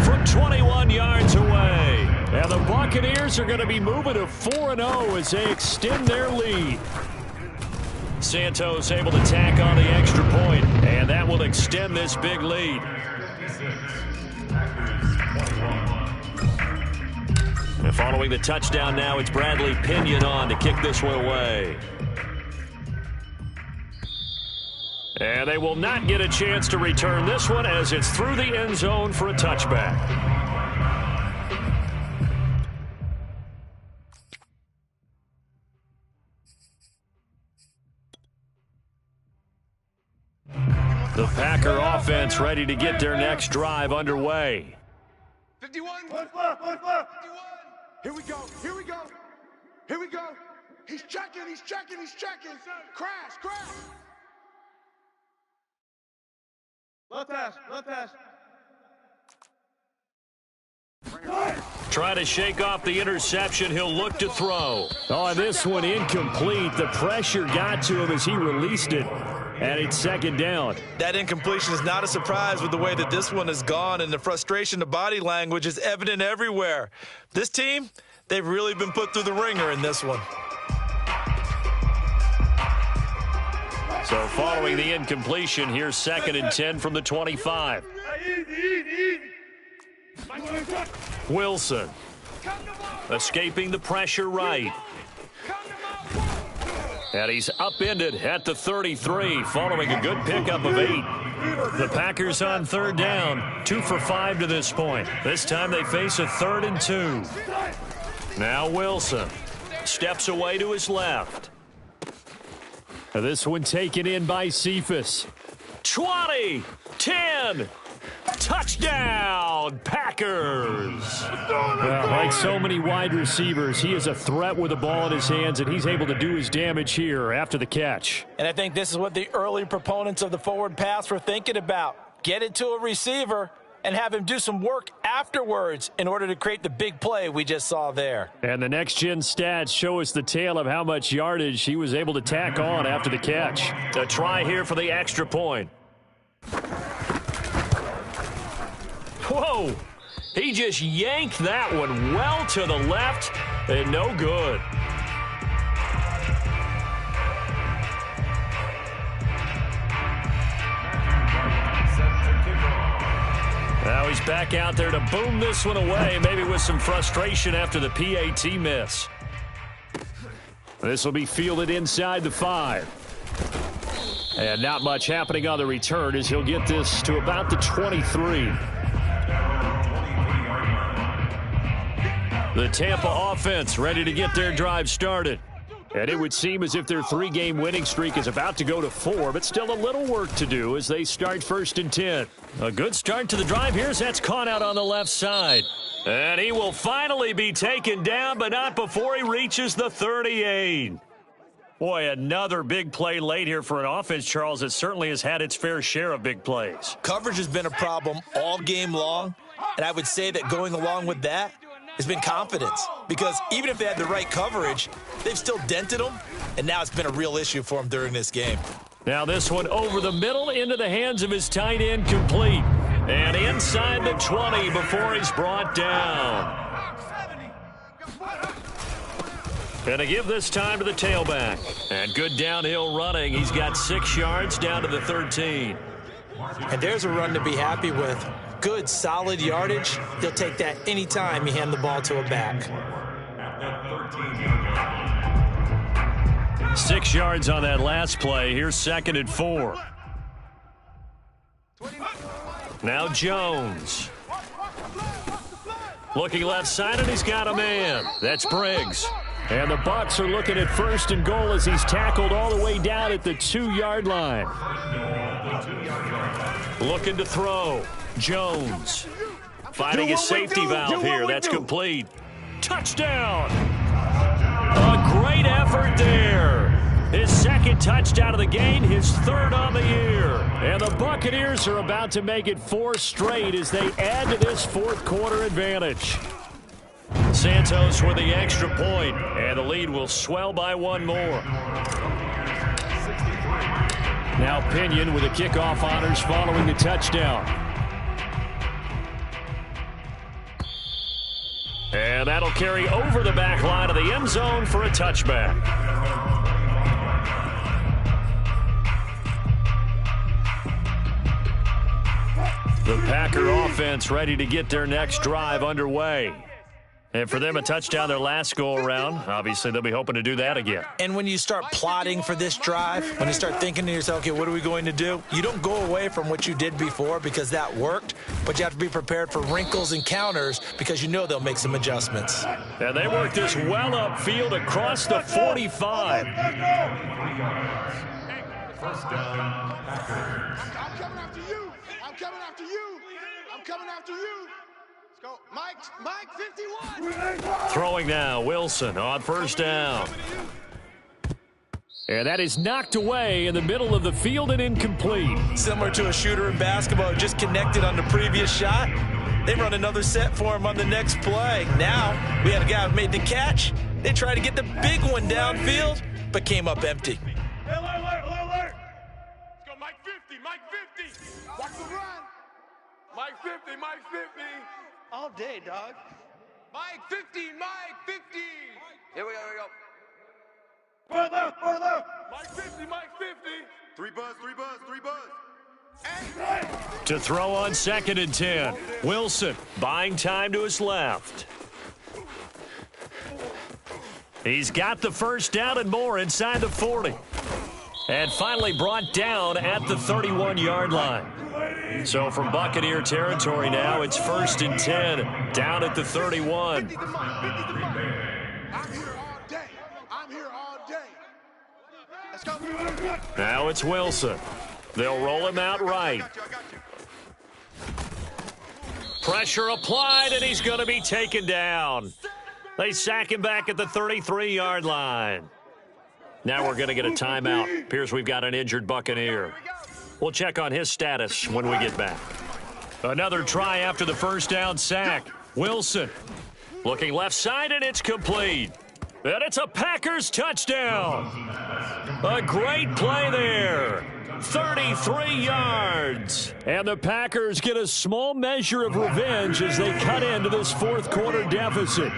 From 21 yards away. And the Buccaneers are going to be moving to 4-0 as they extend their lead. Santos able to tack on the extra point, and that will extend this big lead. And following the touchdown now, it's Bradley Pinion on to kick this one away. And they will not get a chance to return this one as it's through the end zone for a touchback. The Packer offense ready to get their next drive underway. 51. One left. 51. Here we go. Here we go. Here we go. He's checking. He's checking. He's checking. Crash. Crash. Left pass. Left pass. Try to shake off the interception. He'll look to throw. Oh, this one incomplete. The pressure got to him as he released it. And it's second down. That incompletion is not a surprise with the way that this one has gone, and the frustration, the body language is evident everywhere. This team, they've really been put through the ringer in this one. So following the incompletion, here's 2nd and 10 from the 25. Wilson escaping the pressure right. And he's upended at the 33 following a good pickup of 8. The Packers on third down, 2 for 5 to this point. This time they face a 3rd and 2. Now Wilson steps away to his left. This one taken in by Cephas. 20, 10, touchdown, Packers. Like so many wide receivers, he is a threat with the ball in his hands, and he's able to do his damage here after the catch. And I think this is what the early proponents of the forward pass were thinking about. Get it to a receiver and have him do some work afterwards in order to create the big play we just saw there. And the next-gen stats show us the tale of how much yardage he was able to tack on after the catch. A try here for the extra point. Whoa! He just yanked that one well to the left and no good. Now he's back out there to boom this one away, maybe with some frustration after the PAT miss. This will be fielded inside the 5. And not much happening on the return as he'll get this to about the 23. The Tampa offense ready to get their drive started. And it would seem as if their 3-game winning streak is about to go to 4, but still a little work to do as they start 1st and 10. A good start to the drive. Here's that's caught out on the left side. And he will finally be taken down, but not before he reaches the 38. Boy, another big play late here for an offense, Charles, that certainly has had its fair share of big plays. Coverage has been a problem all game long, and I would say that going along with that has been confidence, because even if they had the right coverage, they've still dented them, and now it's been a real issue for them during this game. Now this one over the middle into the hands of his tight end, complete. And inside the 20 before he's brought down. Going to give this time to the tailback. And good downhill running. He's got 6 yards down to the 13. And there's a run to be happy with. Good, solid yardage. He'll take that anytime you hand the ball to a back. 6 yards on that last play. Here's 2nd and 4. Now Jones. Looking left side, and he's got a man. That's Briggs. And the Bucs are looking at 1st and goal as he's tackled all the way down at the 2-yard line. Looking to throw. Jones. Finding his safety valve here. That's complete. Touchdown. A great effort there. His 2nd touchdown of the game, his 3rd on the year. And the Buccaneers are about to make it 4 straight as they add to this 4th quarter advantage. Santos with the extra point, and the lead will swell by 1 more. Now Pinion with the kickoff honors following the touchdown. And that'll carry over the back line of the end zone for a touchback. The Packer offense ready to get their next drive underway. And for them, a touchdown their last go-around. Obviously, they'll be hoping to do that again. And when you start plotting for this drive, when you start thinking to yourself, okay, what are we going to do? You don't go away from what you did before because that worked, but you have to be prepared for wrinkles and counters because you know they'll make some adjustments. And they work this well upfield across the 45. First down, Packers. I'm coming after you. I'm coming after you. I'm coming after you. Let's go. Mike 51. Throwing now, Wilson on 1st down. And that is knocked away in the middle of the field and incomplete. Similar to a shooter in basketball, just connected on the previous shot. They run another set for him on the next play. Now, we had a guy who made the catch. They tried to get the big one downfield, but came up empty. Alert. Let's go, Mike 50. Watch the run. Mike 50. All day, dog. Mike 50. Here we go. Further. Mike 50. 3 buzz. To throw on 2nd and 10. Wilson buying time to his left. He's got the 1st down and more inside the 40. And finally brought down at the 31-yard line. So from Buccaneer territory now, it's 1st and 10 down at the 31. I'm here all day. Let's go. Now it's Wilson. They'll roll him out right. Pressure applied, and he's going to be taken down. They sack him back at the 33-yard line. Now we're going to get a timeout. Appears we've got an injured Buccaneer. We'll check on his status when we get back. Another try after the 1st down sack. Wilson looking left side, and it's complete. And it's a Packers touchdown. A great play there. 33 yards. And the Packers get a small measure of revenge as they cut into this 4th quarter deficit.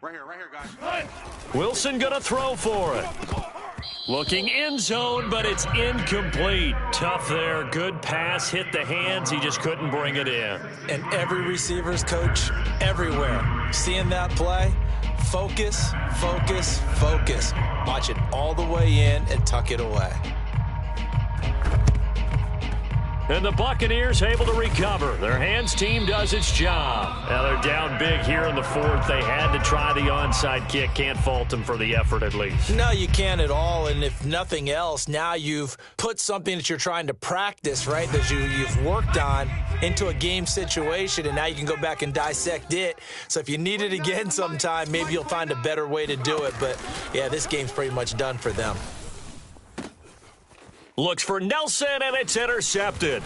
Right here, guys. Wilson going to throw for it. Looking end zone, but it's incomplete. Tough there. Good pass. Hit the hands. He just couldn't bring it in. And every receiver's coach everywhere. Seeing that play, focus. Watch it all the way in and tuck it away. And the Buccaneers able to recover. Their hands team does its job. Now they're down big here in the fourth. They had to try the onside kick. Can't fault them for the effort at least. No, you can't at all. And if nothing else, now you've put something that you're trying to practice, right, that you've worked on into a game situation, and now you can go back and dissect it. So if you need it again sometime, maybe you'll find a better way to do it. But, yeah, this game's pretty much done for them. Looks for Nelson, and it's intercepted.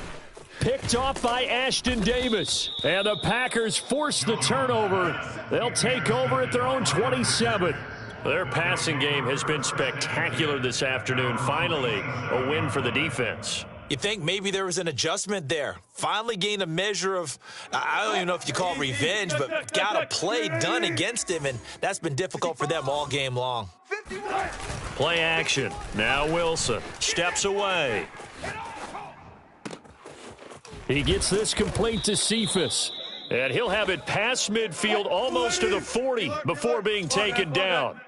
Picked off by Ashton Davis. And the Packers force the turnover. They'll take over at their own 27. Their passing game has been spectacular this afternoon. Finally, a win for the defense. You think maybe there was an adjustment there. Finally gained a measure of, I don't even know if you call it revenge, but got a play done against him, and that's been difficult for them all game long. Play action. Now Wilson steps away. He gets this complete to Cephas. And he'll have it past midfield almost to the 40 before being taken down.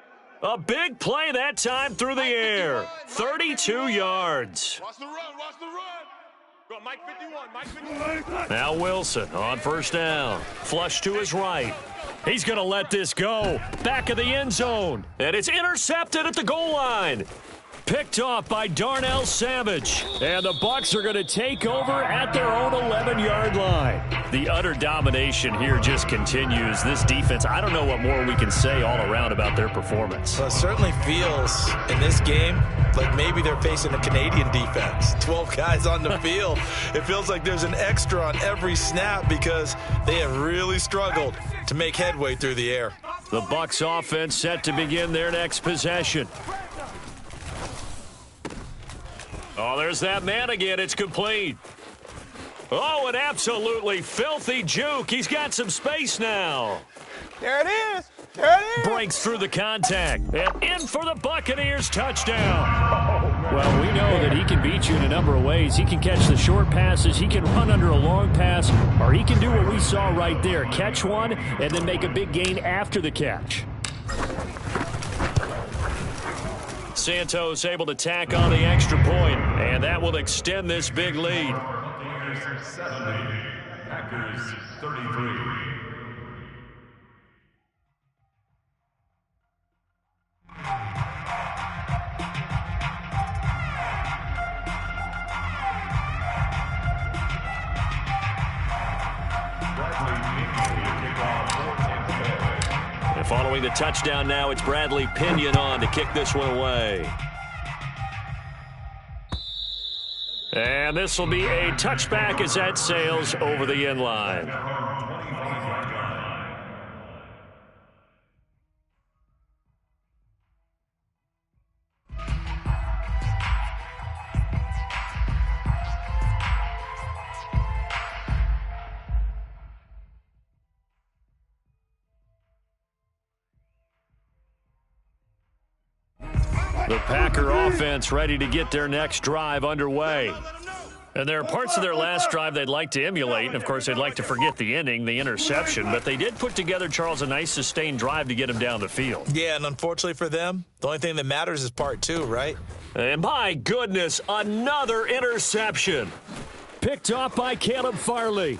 A big play that time through the air. 32 yards. Watch the run, watch the run. Go, Mike 51, Mike 51. Now Wilson on first down. Flush to his right. He's going to let this go. Back of the end zone. And it's intercepted at the goal line. Picked off by Darnell Savage. And the Bucs are going to take over at their own 11-yard line. The utter domination here just continues. This defense, I don't know what more we can say all around about their performance. Well, it certainly feels in this game like maybe they're facing a Canadian defense. 12 guys on the field. It feels like there's an extra on every snap because they have really struggled to make headway through the air. The Bucs offense set to begin their next possession. Oh, there's that man again. It's complete. Oh, an absolutely filthy juke. He's got some space now. There it is. There it is. Breaks through the contact. And in for the Buccaneers touchdown. Well, we know that he can beat you in a number of ways. He can catch the short passes, he can run under a long pass, or he can do what we saw right there, catch one and then make a big gain after the catch. Santos able to tack on the extra point, and that will extend this big lead. Buccaneers 70, Packers 33. And following the touchdown now, it's Bradley Pinion on to kick this one away. And this will be a touchback as that sails over the end line. The Packer offense ready to get their next drive underway. And there are parts of their last drive they'd like to emulate. And, of course, they'd like to forget the ending, the interception. But they did put together, Charles, a nice sustained drive to get him down the field. Yeah, and unfortunately for them, the only thing that matters is part two, right? And, my goodness, another interception. Picked off by Caleb Farley.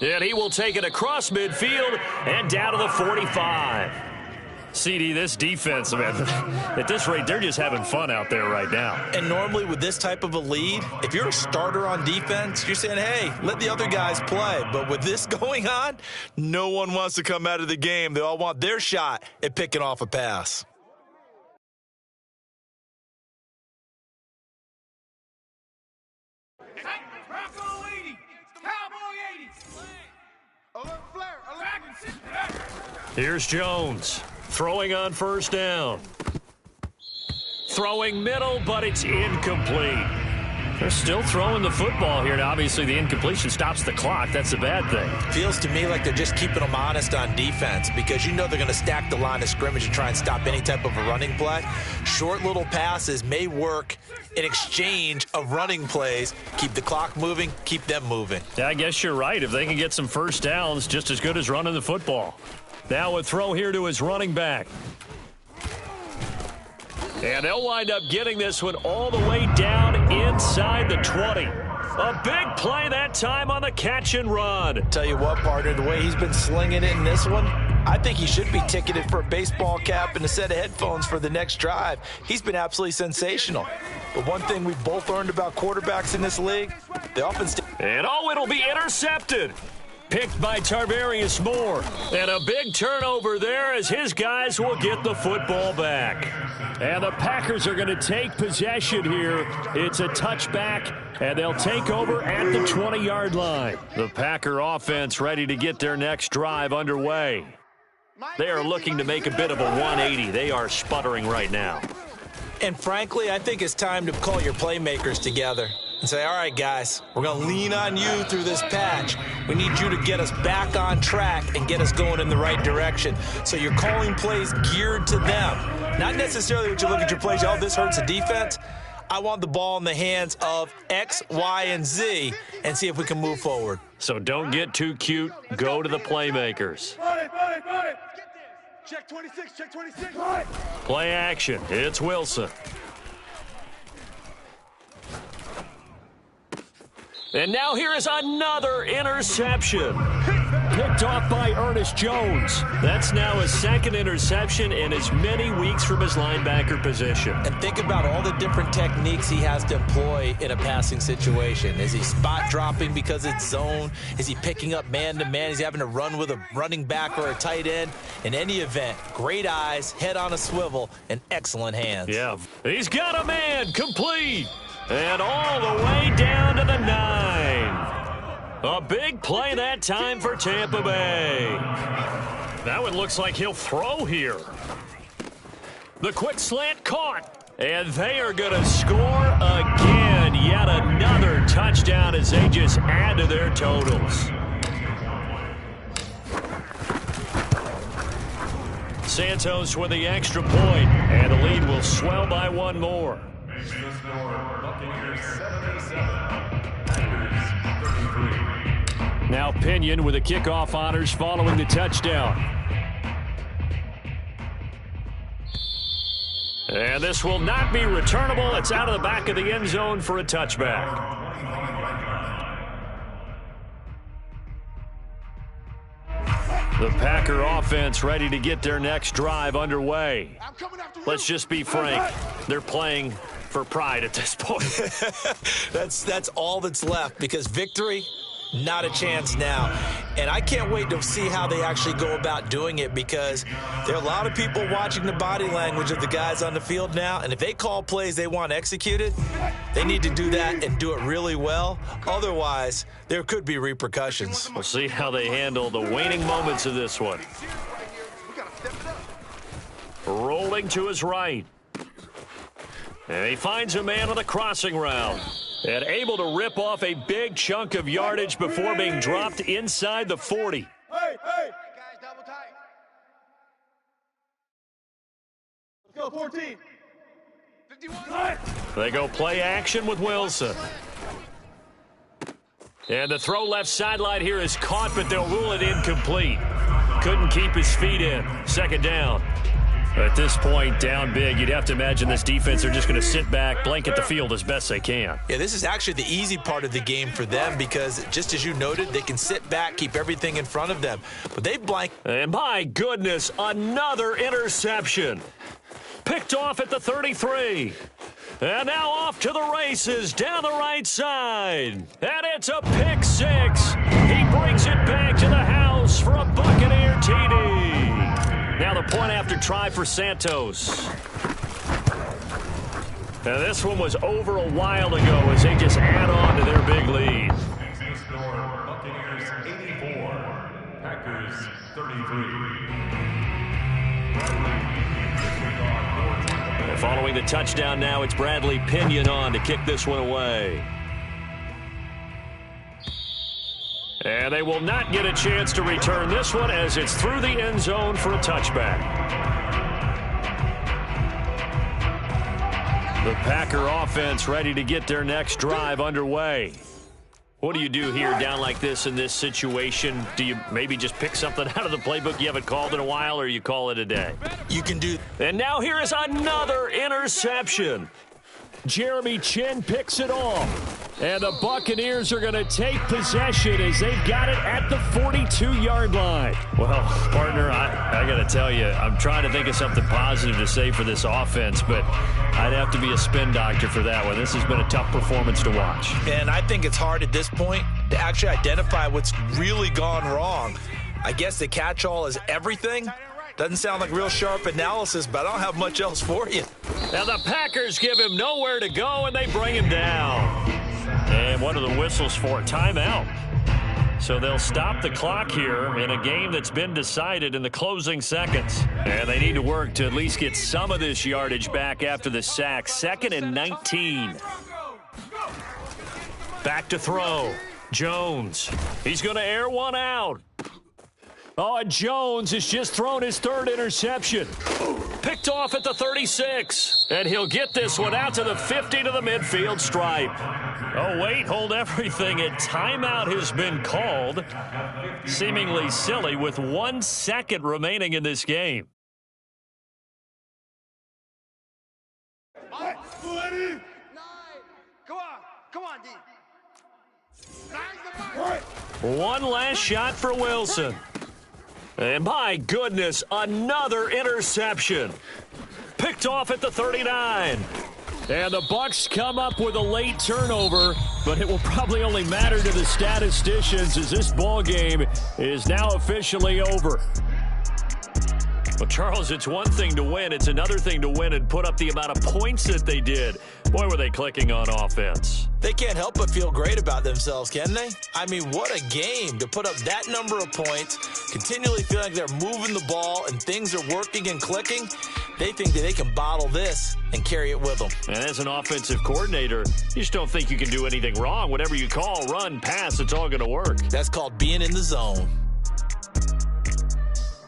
And he will take it across midfield and down to the 45. CD, this defense, man, at this rate, they're just having fun out there right now. And normally with this type of a lead, if you're a starter on defense, you're saying, hey, let the other guys play. But with this going on, no one wants to come out of the game. They all want their shot at picking off a pass. Here's Jones throwing on first down. Throwing middle, but it's incomplete. They're still throwing the football here, and obviously the incompletion stops the clock. That's a bad thing. Feels to me like they're just keeping them honest on defense because you know they're going to stack the line of scrimmage and try and stop any type of a running play. Short little passes may work in exchange of running plays. Keep the clock moving, keep them moving. Yeah, I guess you're right. If they can get some first downs, just as good as running the football. Now a throw here to his running back. And they'll wind up getting this one all the way down inside the 20. A big play that time on the catch and run. Tell you what, partner, the way he's been slinging it in this one, I think he should be ticketed for a baseball cap and a set of headphones for the next drive. He's been absolutely sensational. But one thing we've both learned about quarterbacks in this league, the offense... And it'll be intercepted. Picked by Tarvarius Moore. And a big turnover there as his guys will get the football back. And the Packers are going to take possession here. It's a touchback, and they'll take over at the 20-yard line. The Packer offense ready to get their next drive underway. They are looking to make a bit of a 180. They are sputtering right now. And frankly, I think it's time to call your playmakers together and say, all right, guys, we're going to lean on you through this patch. We need you to get us back on track and get us going in the right direction. So you're calling plays geared to them. Not necessarily when you look at your plays, oh, this hurts the defense. I want the ball in the hands of X, Y, and Z and see if we can move forward. So don't get too cute. Go to the playmakers. Check 26, check 26. Play action. It's Wilson. And now here is another interception. Picked off by Ernest Jones. That's now his second interception in as many weeks from his linebacker position. And think about all the different techniques he has to employ in a passing situation. Is he spot dropping because it's zone? Is he picking up man-to-man? Is he having to run with a running back or a tight end? In any event, great eyes, head on a swivel, and excellent hands. Yeah, he's got a man, complete. And all the way down to the 9. A big play that time for Tampa Bay. That one looks like he'll throw here. The quick slant caught. And they are going to score again. Yet another touchdown as they just add to their totals. Santos with the extra point, and the lead will swell by one more. Now Pinion with the kickoff honors following the touchdown. And this will not be returnable. It's out of the back of the end zone for a touchback. The Packer offense ready to get their next drive underway. Let's just be frank. They're playing for pride at this point. That's all that's left, because victory, not a chance now. And I can't wait to see how they actually go about doing it, because there are a lot of people watching the body language of the guys on the field now, and if they call plays they want executed, they need to do that and do it really well. Otherwise, there could be repercussions. We'll see how they handle the waning moments of this one. Rolling to his right. And he finds a man on the crossing route. And able to rip off a big chunk of yardage before being dropped inside the 40. Hey, hey. Guys, double tight. Let's go, 14. 51. They go play action with Wilson. And the throw left sideline here is caught, but they'll rule it incomplete. Couldn't keep his feet in. Second down. At this point, down big, you'd have to imagine this defense are just going to sit back, blanket the field as best they can. Yeah, this is actually the easy part of the game for them, because just as you noted, they can sit back, keep everything in front of them. But they blank. And my goodness, another interception. Picked off at the 33. And now off to the races down the right side. And it's a pick six. He brings it back to the house for a Buccaneer TD. Now the point after try for Santos. Now this one was over a while ago as they just add on to their big lead. Buccaneers 84, Packers 33. And following the touchdown now, it's Bradley Pinion on to kick this one away. And they will not get a chance to return this one as it's through the end zone for a touchback. The Packer offense ready to get their next drive underway. What do you do here down like this in this situation? Do you maybe just pick something out of the playbook you haven't called in a while, or you call it a day? You can do. And now here is another interception. Jeremy Chin picks it off. And the Buccaneers are going to take possession as they've got it at the 42-yard line. Well, partner, I got to tell you, I'm trying to think of something positive to say for this offense, but I'd have to be a spin doctor for that one. This has been a tough performance to watch. And I think it's hard at this point to actually identify what's really gone wrong. I guess the catch-all is everything. Doesn't sound like real sharp analysis, but I don't have much else for you. Now the Packers give him nowhere to go, and they bring him down. And what are the whistles for? Timeout. So they'll stop the clock here in a game that's been decided in the closing seconds. And they need to work to at least get some of this yardage back after the sack. 2nd and 19. Back to throw. Jones. He's going to air one out. Oh, and Jones has just thrown his 3rd interception. Picked off at the 36. And he'll get this one out to the 50 to the midfield stripe. Oh, wait, hold everything. A timeout has been called. Seemingly silly with 1 second remaining in this game. Come on, D. One last shot for Wilson. And my goodness, another interception. Picked off at the 39. And the Bucs come up with a late turnover, but it will probably only matter to the statisticians as this ball game is now officially over. Well, Charles, it's one thing to win. It's another thing to win and put up the amount of points that they did. Boy, were they clicking on offense. They can't help but feel great about themselves, can they? I mean, what a game to put up that number of points, continually feel like they're moving the ball and things are working and clicking. They think that they can bottle this and carry it with them. And as an offensive coordinator, you just don't think you can do anything wrong. Whatever you call, run, pass, it's all going to work. That's called being in the zone.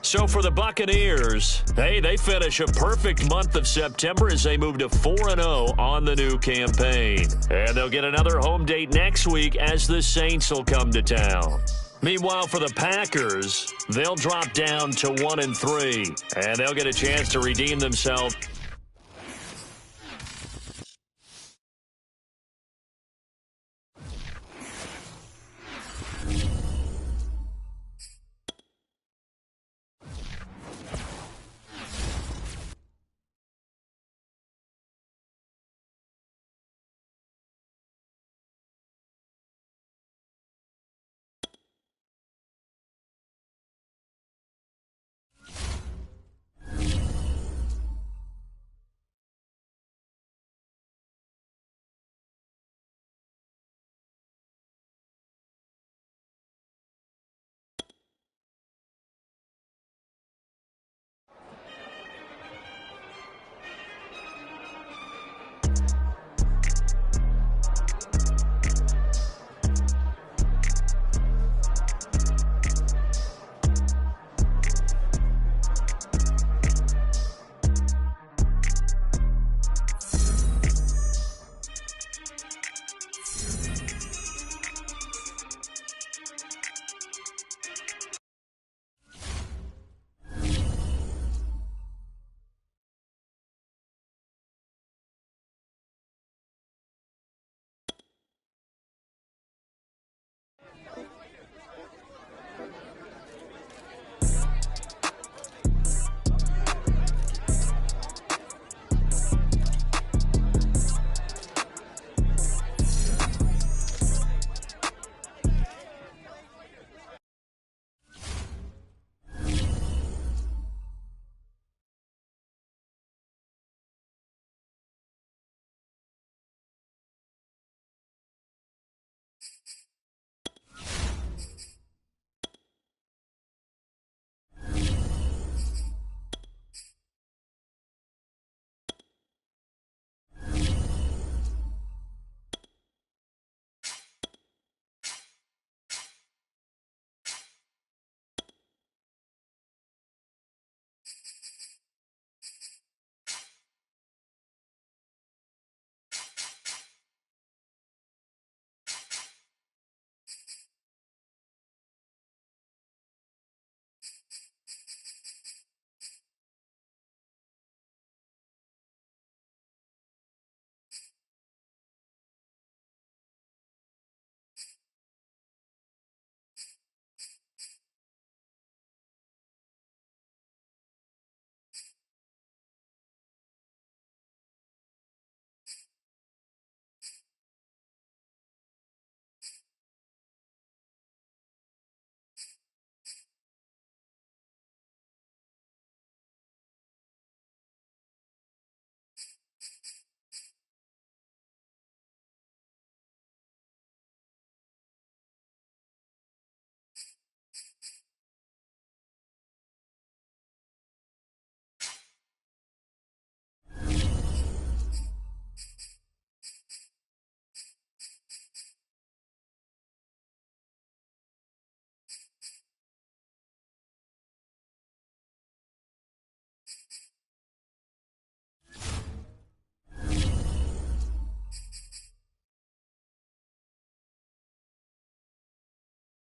So for the Buccaneers, hey, they finish a perfect month of September as they move to 4-0 on the new campaign. And they'll get another home date next week as the Saints will come to town. Meanwhile, for the Packers, they'll drop down to 1-3, and they'll get a chance to redeem themselves.